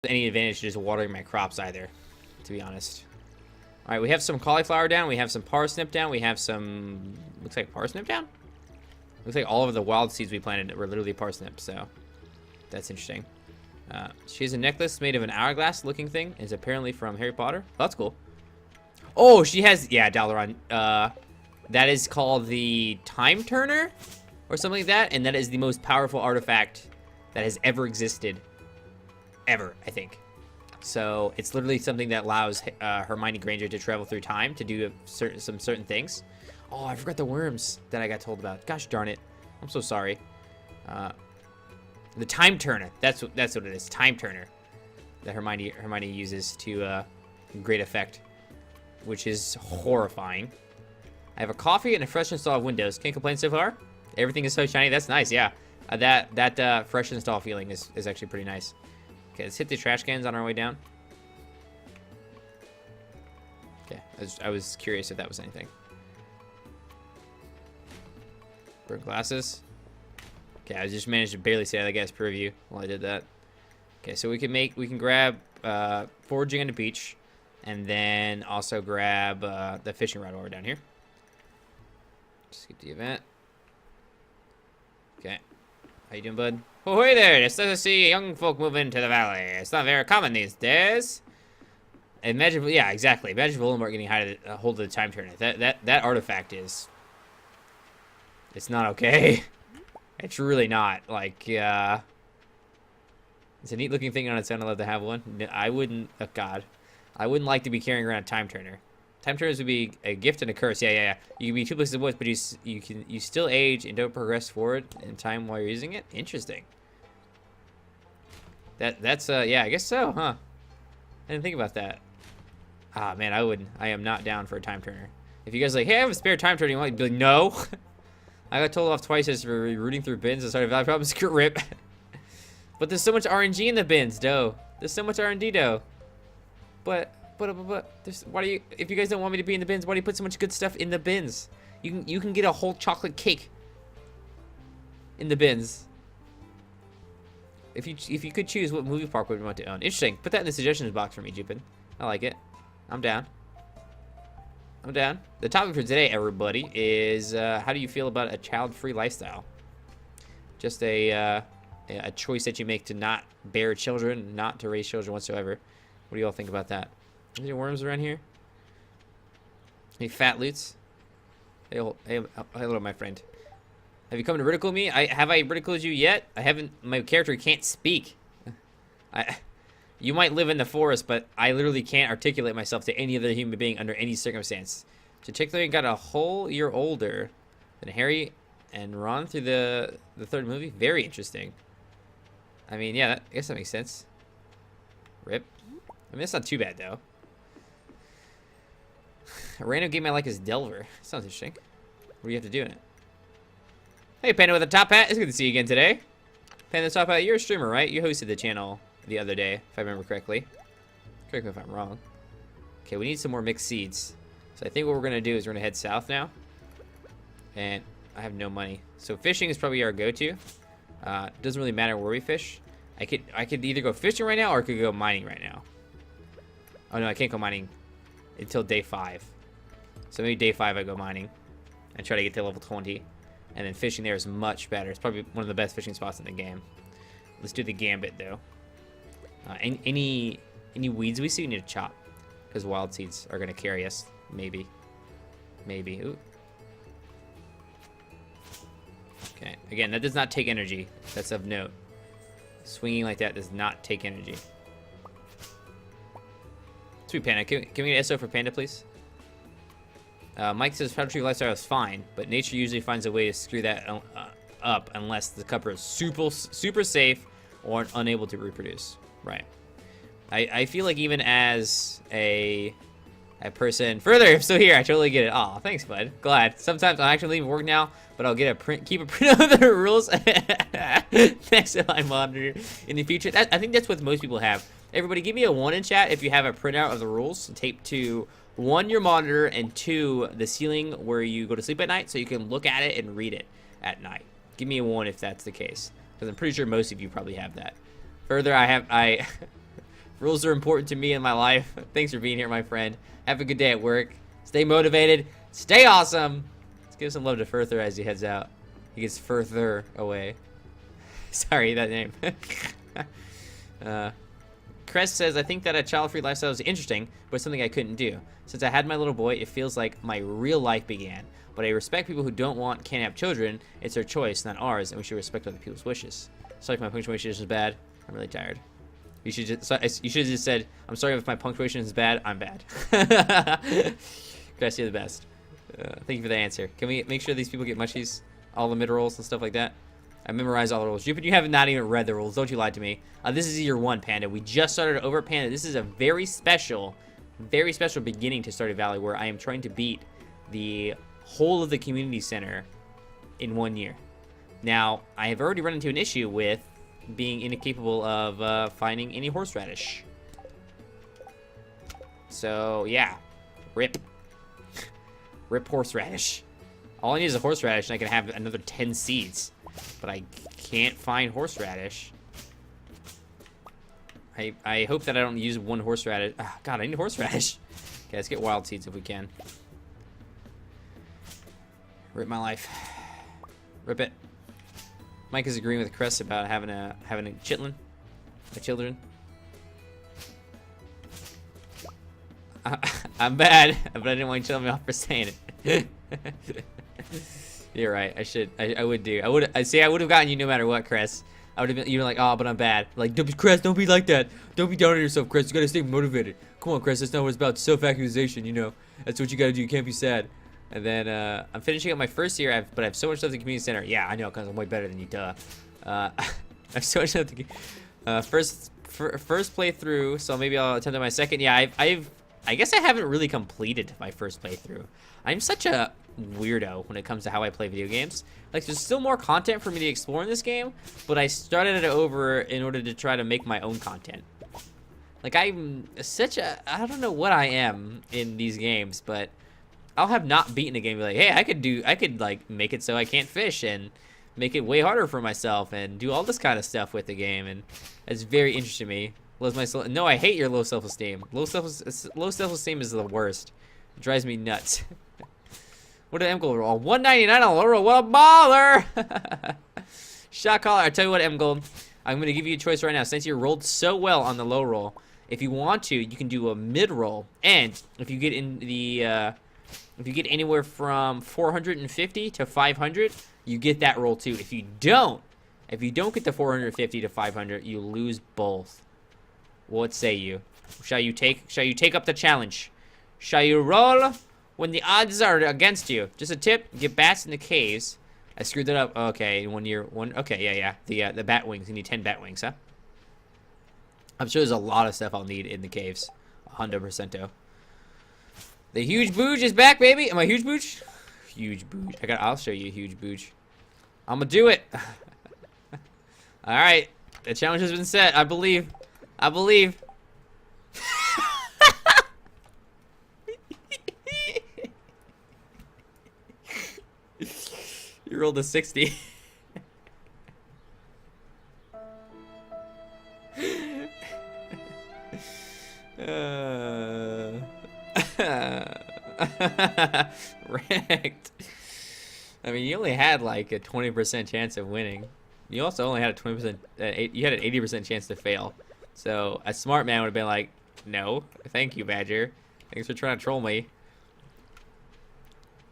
any advantage to just watering my crops either, to be honest. All right, we have some cauliflower down. We have some parsnip down. We have some, looks like parsnip down? Looks like all of the wild seeds we planted were literally parsnip, so that's interesting. She has a necklace made of an hourglass looking thing. It's apparently from Harry Potter. Oh, that's cool. Oh, she has, yeah, Dalaran. That is called the Time Turner or something like that, and that is the most powerful artifact that has ever existed. Ever, I think. So it's literally something that allows Hermione Granger to travel through time to do some certain things. Oh, I forgot the worms that I got told about. Gosh darn it. I'm so sorry. The Time Turner. That's what it is. Time Turner. That Hermione uses to great effect, which is horrifying. I have a coffee and a fresh install of Windows. Can't complain so far. Everything is so shiny. That's nice. Yeah. That fresh install feeling is actually pretty nice. Okay, let's hit the trash cans on our way down. Okay, I was curious if that was anything. Burnt glasses. Okay, I just managed to barely stay out of the gas preview while I did that. Okay, so we can grab foraging on the beach, and then also grab the fishing rod while we're down here. Skip the event. Okay, how you doing, bud? Oh, hey there! It's nice to see young folk move into the valley. It's not very common these days. Imagine, yeah, exactly. Imagine Voldemort getting a hold of the Time Turner. That artifact is. It's not okay. It's really not. Like, it's a neat looking thing on its own. I'd love to have one. I wouldn't. Oh God, I wouldn't like to be carrying around a Time Turner. Time Turners would be a gift and a curse. Yeah. You can be two places at once, but you still age and don't progress forward in time while you're using it. Interesting. That's yeah, I guess so, huh? I didn't think about that. Ah, man, I am not down for a Time Turner. If you guys are like, hey, I have a spare Time Turner, you want to be like, no. I got told off twice as for rooting through bins and started value problems. Rip. But there's so much RNG in the bins, dough. There's so much R&D, dough. But why do you? If you guys don't want me to be in the bins, why do you put so much good stuff in the bins? You can get a whole chocolate cake in the bins. If you could choose, what movie park would you want to own? Interesting. Put that in the suggestions box for me, Jupin. I like it. I'm down. I'm down. The topic for today, everybody, is how do you feel about a child-free lifestyle? Just a choice that you make to not bear children, not to raise children whatsoever. What do you all think about that? Are there worms around here? Any fat loots? Hey, hello, my friend. Have you come to ridicule me? Have I ridiculed you yet? I haven't. My character can't speak. You might live in the forest, but I literally can't articulate myself to any other human being under any circumstance. Particularly got a whole year older than Harry and Ron through the third movie. Very interesting. I mean, yeah, I guess that makes sense. Rip. I mean, that's not too bad, though. A random game I like is Delver. Sounds interesting. What do you have to do in it? Hey, Panda with a top hat. It's good to see you again today. Panda with a top hat, you're a streamer, right? You hosted the channel the other day, if I remember correctly. Correct me if I'm wrong. Okay, we need some more mixed seeds. So I think what we're going to do is we're going to head south now. And I have no money. So fishing is probably our go-to. Doesn't really matter where we fish. I could either go fishing right now or I could go mining right now. Oh, no, I can't go mining until day 5. So maybe day 5 I go mining and try to get to level 20. And then fishing there is much better. It's probably one of the best fishing spots in the game. Let's do the gambit, though. Any weeds we see, we need to chop. Because wild seeds are going to carry us. Maybe. Maybe. Ooh. Okay. Again, that does not take energy. That's of note. Swinging like that does not take energy. Sweet Panda. Can we get SO for Panda, please? Mike says Tree lifestyle is fine, but nature usually finds a way to screw that up unless the couple is super safe or unable to reproduce. Right. I feel like even as a person further, I'm still here. I totally get it. Oh, thanks, bud. Glad. Sometimes I'm actually leaving work now, but I'll get keep a print of the rules next to my monitor in the future. I think that's what most people have. Everybody, give me a 1 in chat if you have a printout of the rules taped to 1, your monitor, and 2, the ceiling where you go to sleep at night, so you can look at it and read it at night. Give me a 1 if that's the case, because I'm pretty sure most of you probably have that. Further, I Rules are important to me in my life. Thanks for being here, my friend. Have a good day at work. Stay motivated. Stay awesome. Let's give some love to Further as he heads out. He gets further away. Sorry, that name. Crest says, I think that a child-free lifestyle is interesting, but something I couldn't do. Since I had my little boy, it feels like my real life began. But I respect people who can't have children. It's their choice, not ours, and we should respect other people's wishes. Sorry if my punctuation is bad. I'm really tired. You should have just said, I'm sorry if my punctuation is bad. I'm bad. Crest, you're the best. Thank you for the answer. Can we make sure these people get mushies? All the mid-rolls and stuff like that? I memorized all the rules. But you have not even read the rules. Don't you lie to me. This is year 1, Panda. We just started over Panda. This is a very special beginning to Stardew Valley where I am trying to beat the whole of the community center in 1 year. Now, I have already run into an issue with being incapable of finding any horseradish. So, yeah. Rip. Rip horseradish. All I need is a horseradish and I can have another 10 seeds. But I can't find horseradish. I hope that I don't use 1 horseradish. Oh, God, I need horseradish. Okay, let's get wild seeds if we can. Rip my life. Rip it. Mike is agreeing with Crest about having a children. I'm bad, but I didn't want you to tell me off for saying it. You're right. I would do. I would have gotten you no matter what, Chris. I would have been. You're like, oh, but I'm bad. Like, Chris, don't be like that. Don't be down on yourself, Chris. You gotta stay motivated. Come on, Chris. That's not what it's about. Self-accusation. You know, that's what you gotta do. You can't be sad. And then I'm finishing up my first year, but I have so much stuff at the community center. Yeah, I know, cause I'm way better than you. Duh. I have so much stuff to first playthrough. So maybe I'll attempt on my second. Yeah, I guess I haven't really completed my first playthrough. I'm such a weirdo when it comes to how I play video games. Like, there's still more content for me to explore in this game, but I started it over in order to try to make my own content. Like, I'm such a, I don't know what I am in these games, but I'll have not beaten a game and be like, hey, I could like make it so I can't fish and make it way harder for myself and do all this kind of stuff with the game, and it's very interesting to me. No, I hate your low self-esteem. Low self-esteem is the worst. It drives me nuts. What did M Gold roll? 199 on low roll. What a baller! Shot caller. I tell you what, M Gold. I'm gonna give you a choice right now. Since you rolled so well on the low roll, if you want to, you can do a mid roll. And if you get in the, if you get anywhere from 450 to 500, you get that roll too. If you don't get the 450 to 500, you lose both. What say you? Shall you take up the challenge? Shall you roll when the odds are against you? Just a tip, get bats in the caves. I screwed that up. Okay, okay, yeah. The bat wings. You need 10 bat wings, huh? I'm sure there's a lot of stuff I'll need in the caves. 100%. The huge booge is back, baby. Am I huge booge? Huge booge. I'll show you a huge booge. I'm gonna do it. All right, the challenge has been set. I believe. You rolled a 60. Wrecked. I mean, you only had like a 20% chance of winning. You also only had a 20%. You had an 80% chance to fail. So a smart man would have been like, "No, thank you, Badger. Thanks for trying to troll me."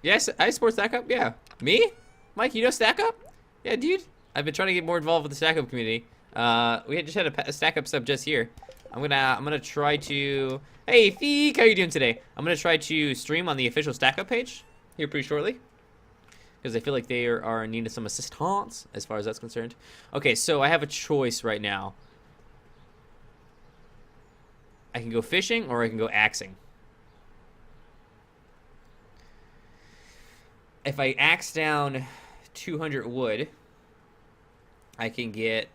Yes, I support Stack Up. Yeah, me, Mike. You know Stack Up? Yeah, dude. I've been trying to get more involved with the Stack Up community. We just had a Stack Up sub just here. I'm gonna try to. Hey, Feek, how you doing today? I'm gonna try to stream on the official Stack Up page here pretty shortly, because I feel like they are in need of some assistance as far as that's concerned. Okay, so I have a choice right now. I can go fishing or I can go axing. If I axe down 200 wood, I can get.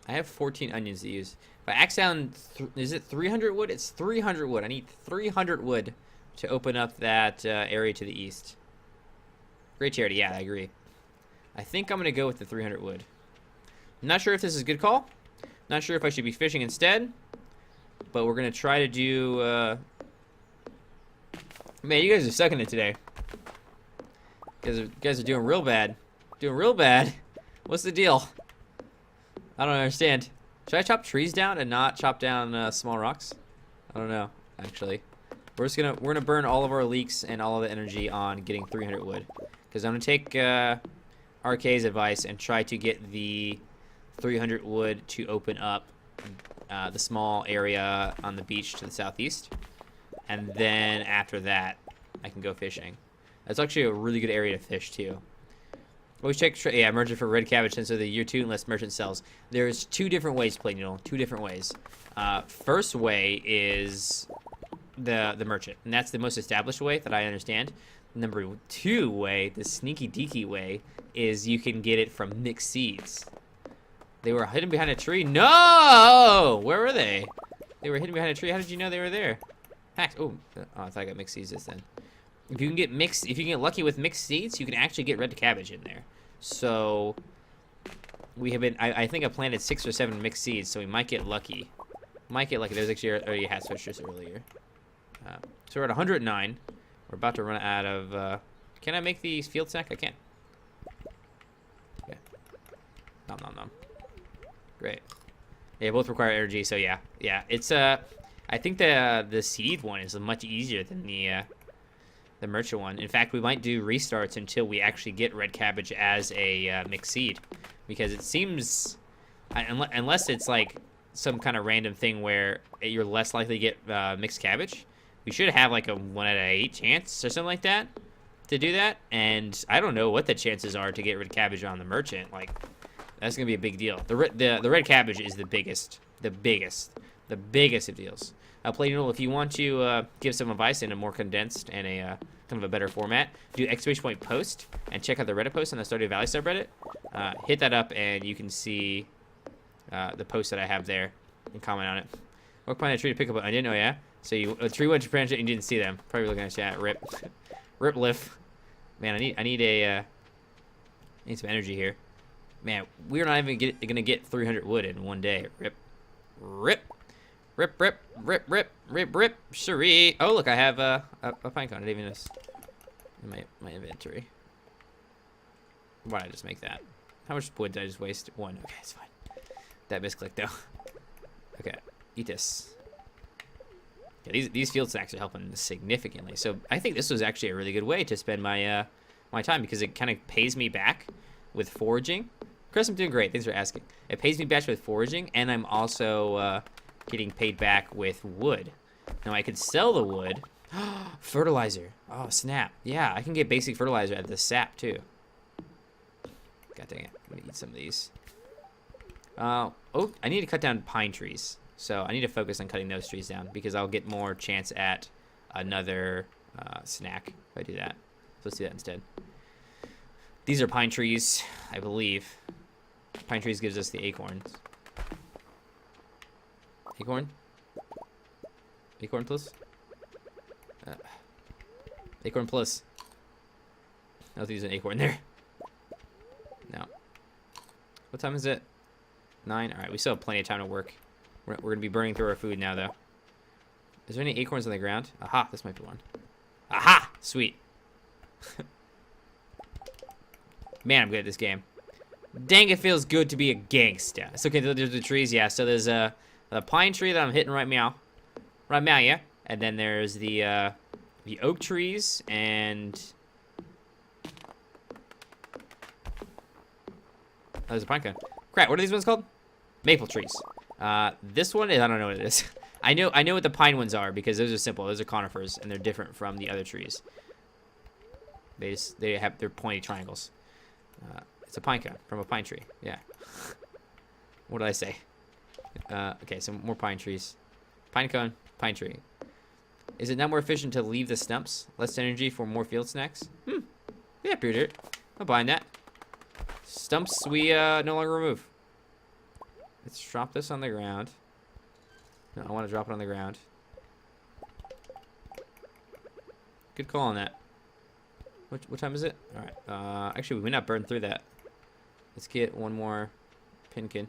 I have 14 onions to use. If I axe down, is it 300 wood? It's 300 wood. I need 300 wood to open up that area to the east. Great charity. Yeah, I agree. I think I'm going to go with the 300 wood. I'm not sure if this is a good call. Not sure if I should be fishing instead. but we're gonna try to do. Man, you guys are sucking it today. You guys are doing real bad. Doing real bad. What's the deal? I don't understand. Should I chop trees down and not chop down small rocks? I don't know, actually. We're gonna burn all of our leeks and all of the energy on getting 300 wood, because I'm gonna take RK's advice and try to get the 300 wood to open up the small area on the beach to the southeast, and then after that, I can go fishing. That's actually a really good area to fish too. Always check, yeah, merchant for red cabbage since of the year 2 unless merchant sells. There's 2 different ways to play Noodle. 2 different ways. First way is the merchant, and that's the most established way that I understand. Number 2 way, the sneaky deaky way, is you can get it from mixed seeds. They were hidden behind a tree. No! Where were they? They were hidden behind a tree. How did you know they were there? Hacks. Oh, I thought I got mixed seeds this then. If you can get lucky with mixed seeds, you can actually get red cabbage in there. So we have been. I think I planted 6 or 7 mixed seeds, so we might get lucky. Might get lucky. There's actually already hat switchers earlier. So we're at 109. We're about to run out of. Can I make the field snack? I can. Yeah. Nom nom nom. Great. Yeah, both require energy, so yeah. It's I think the seed one is much easier than the merchant one. In fact, we might do restarts until we actually get red cabbage as a mixed seed, because it seems, unless it's like some kind of random thing where you're less likely to get mixed cabbage, we should have like a 1 out of 8 chance or something like that to do that. And I don't know what the chances are to get red cabbage on the merchant. Like, that's gonna be a big deal. The red cabbage is the biggest of deals. Play Noodle, if you want to give some advice in a more condensed and a kind of a better format, do ! post and check out the Reddit post on the Stardew Valley subreddit. Hit that up and you can see the post that I have there and comment on it. Or plant a tree to pick up an onion. Oh yeah. So a tree went to branch it and you didn't see them. Probably looking at chat. Rip, rip lift. Man, I need some energy here. Man, we're not even gonna get 300 wood in one day. Rip, rip. Rip, rip, rip, rip, rip, rip, cherie. Oh, look, I have a pine cone. I didn't even notice in my inventory. Why did I just make that? How much wood did I just waste? 1. Okay, it's fine. That misclick, though. Okay, eat this. Yeah, these field snacks are helping significantly. So I think this was actually a really good way to spend my my time, because it kind of pays me back with foraging. Chris, I'm doing great. Thanks for asking. It pays me back with foraging, and I'm also getting paid back with wood. Now I could sell the wood. Fertilizer. Oh, snap. Yeah, I can get basic fertilizer at the sap, too. God dang it. I'm gonna eat some of these. Oh, I need to cut down pine trees. So I need to focus on cutting those trees down, because I'll get more chance at another snack if I do that. So let's do that instead. These are pine trees, I believe. Pine trees gives us the acorns. Acorn? Acorn plus? Acorn plus. I'll use an acorn there. No. What time is it? 9? Alright, we still have plenty of time to work. We're going to be burning through our food now, though. Is there any acorns on the ground? Aha, this might be one. Aha! Sweet. Man, I'm good at this game. Dang, it feels good to be a gangsta. It's okay, there's the trees, yeah. So there's a pine tree that I'm hitting right now. Right now, yeah. And then there's the oak trees and... Oh, there's a pine cone. Crap, what are these ones called? Maple trees. This one is, I don't know what it is. I know what the pine ones are, because those are simple. Those are conifers, and they're different from the other trees. They're pointy triangles. It's a pine cone from a pine tree. Yeah. What did I say? Okay, some more pine trees. Pine cone, pine tree. Is it not more efficient to leave the stumps? Less energy for more field snacks? Yeah, pure dirt. I'm buying that. Stumps we no longer remove. Let's drop this on the ground. No, I want to drop it on the ground. Good call on that. What time is it? All right. Actually, we may not burn through that. Let's get one more pinkin.